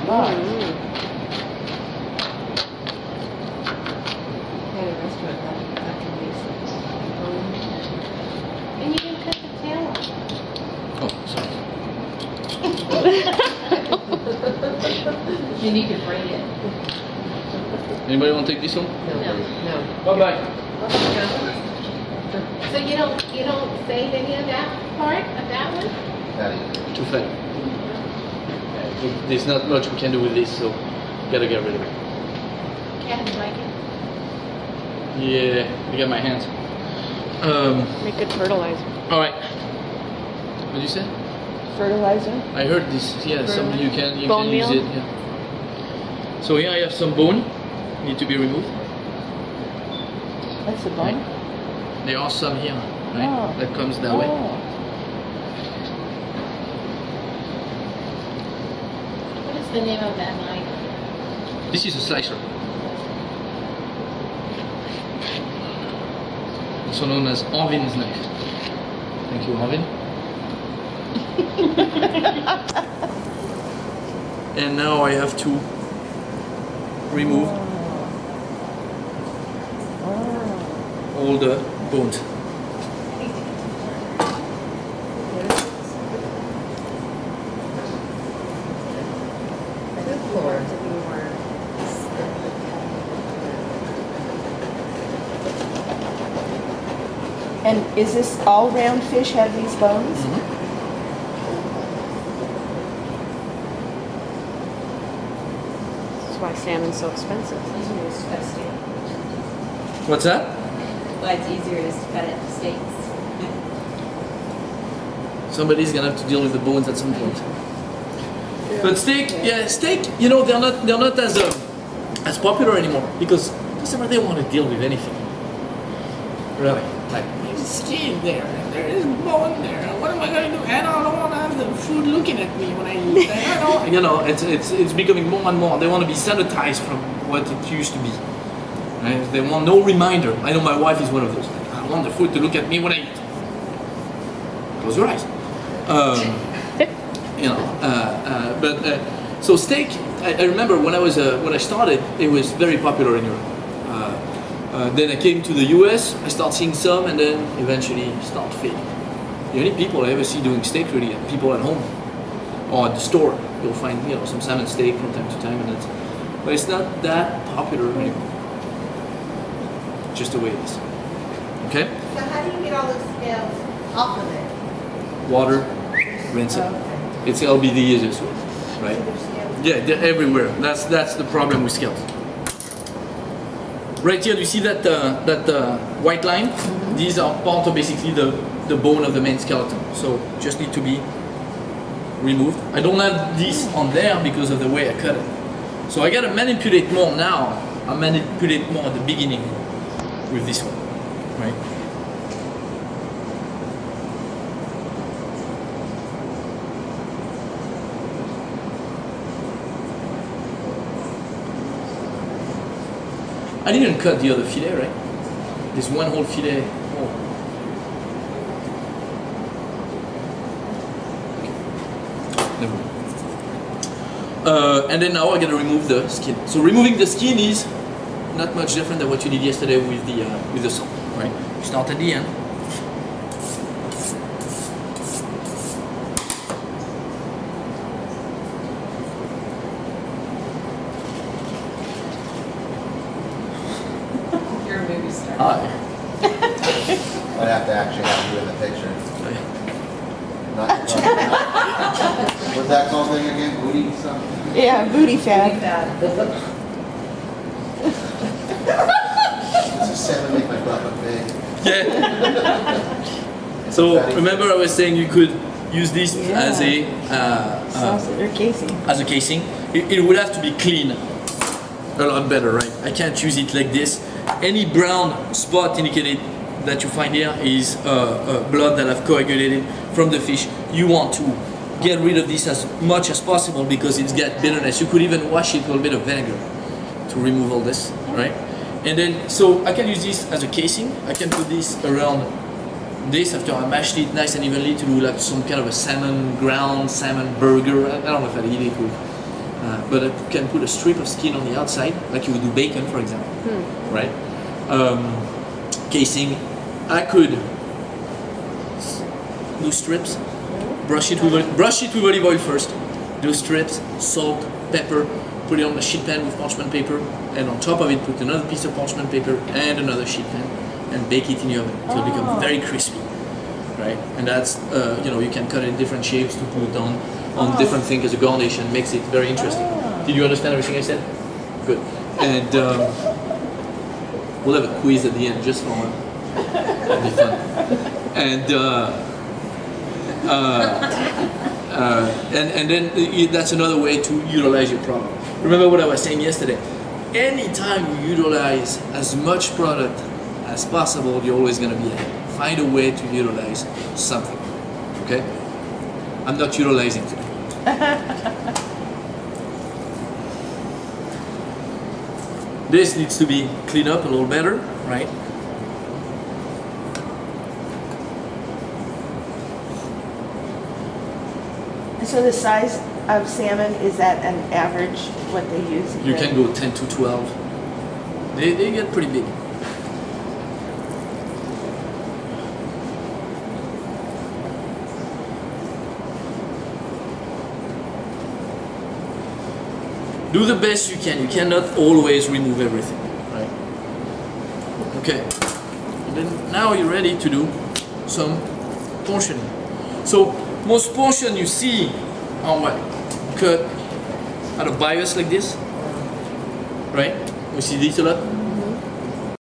God. At a restaurant, that can be and you can cut the tail off. Oh, sorry. You need to braid it. Anybody want to take this one? No. Bye-bye. So you don't save any of that part of that one? Too fat. There's not much we can do with this, so gotta get rid of it. Cats like it. Yeah, I got my hands. Make good fertilizer. All right. What did you say? Fertilizer? I heard this. Yeah, some you can Bone use meal? it. Yeah. So here I have some bone. Need to be removed. That's the bone? There are some here, right? Oh. That comes that way. What is the name of that knife? This is a slicer. Also known as Arvin's knife. Thank you, Arvin. And now I have to remove all the bones. And is this all round fish have these bones? That's why salmon's so expensive. Easier to cut steak. What's that? Why it's easier to cut it to steaks. Somebody's gonna have to deal with the bones at some point. But steak, steak. You know, they're not as popular anymore because customers they want to deal with anything. Really, like there's skin there, and there is bone there. What am I gonna do? And I don't want to have the food looking at me when I eat. I don't. You know, it's becoming more and more. They want to be sanitized from what it used to be. Right? They want no reminder. I know my wife is one of those. Like, I want the food to look at me when I eat. Close your eyes. You know, so steak. I remember when I started, it was very popular in Europe. Then I came to the US. I started seeing some, and then eventually start fading. The only people I ever see doing steak really are people at home or at the store. You'll find some salmon steak from time to time, but it's not that popular anymore. Just the way it is. Okay. So how do you get all those scales off of it? Water, rinse it. It's it'll be the easiest way, right? Yeah, they're everywhere. That's the problem with scales. Right here, you see that white line? These are part of basically the bone of the main skeleton. So just need to be removed. I don't have this on there because of the way I cut it. So I gotta manipulate more now. I manipulate more at the beginning with this one, right? I didn't cut the other fillet, right? There's one whole fillet. Oh. Never mind. And then now I gotta remove the skin. So removing the skin is not much different than what you did yesterday with the salt, right? You start at the end. You're a movie star. Hi. I'd have to actually have you in the picture. Not, what's that called thing again? Booty something? Yeah, booty fat. Does it salmon make my butt look big? Yeah. So remember I was saying you could use this as a Sausage or casing. as a casing. It would have to be clean a lot better, right? I can't use it like this. Any brown spot indicated that you find here is blood that have coagulated from the fish. You want to get rid of this as much as possible because it's got bitterness. You could even wash it with a bit of vinegar to remove all this, right? And then, so I can use this as a casing. I can put this around this after I mashed it nice and evenly to do like some kind of a salmon ground, salmon burger. I don't know if I'd eat it with but I can put a strip of skin on the outside, like you would do bacon, for example, right? Casing, I could do strips, brush it with olive oil first, do strips, salt, pepper, put it on a sheet pan with parchment paper, and on top of it put another piece of parchment paper and another sheet pan, and bake it in the oven until it becomes very crispy, right? And that's, you can cut it in different shapes to put on different things as a garnish and makes it very interesting. Did you understand everything I said? Good. And we'll have a quiz at the end just for one. That'll be fun. And then that's another way to utilize your product. Remember what I was saying yesterday. Anytime you utilize as much product as possible, you're always going to be ahead. Find a way to utilize something. Okay? I'm not utilizing today. This needs to be cleaned up a little better, right? So the size of salmon, is that an average what they use? You can go 10 to 12. They get pretty big. Do the best you can. You cannot always remove everything, right? Okay. And then now you're ready to do some portioning. So most portion you see are what? Cut out of bias like this, right? We see this a lot.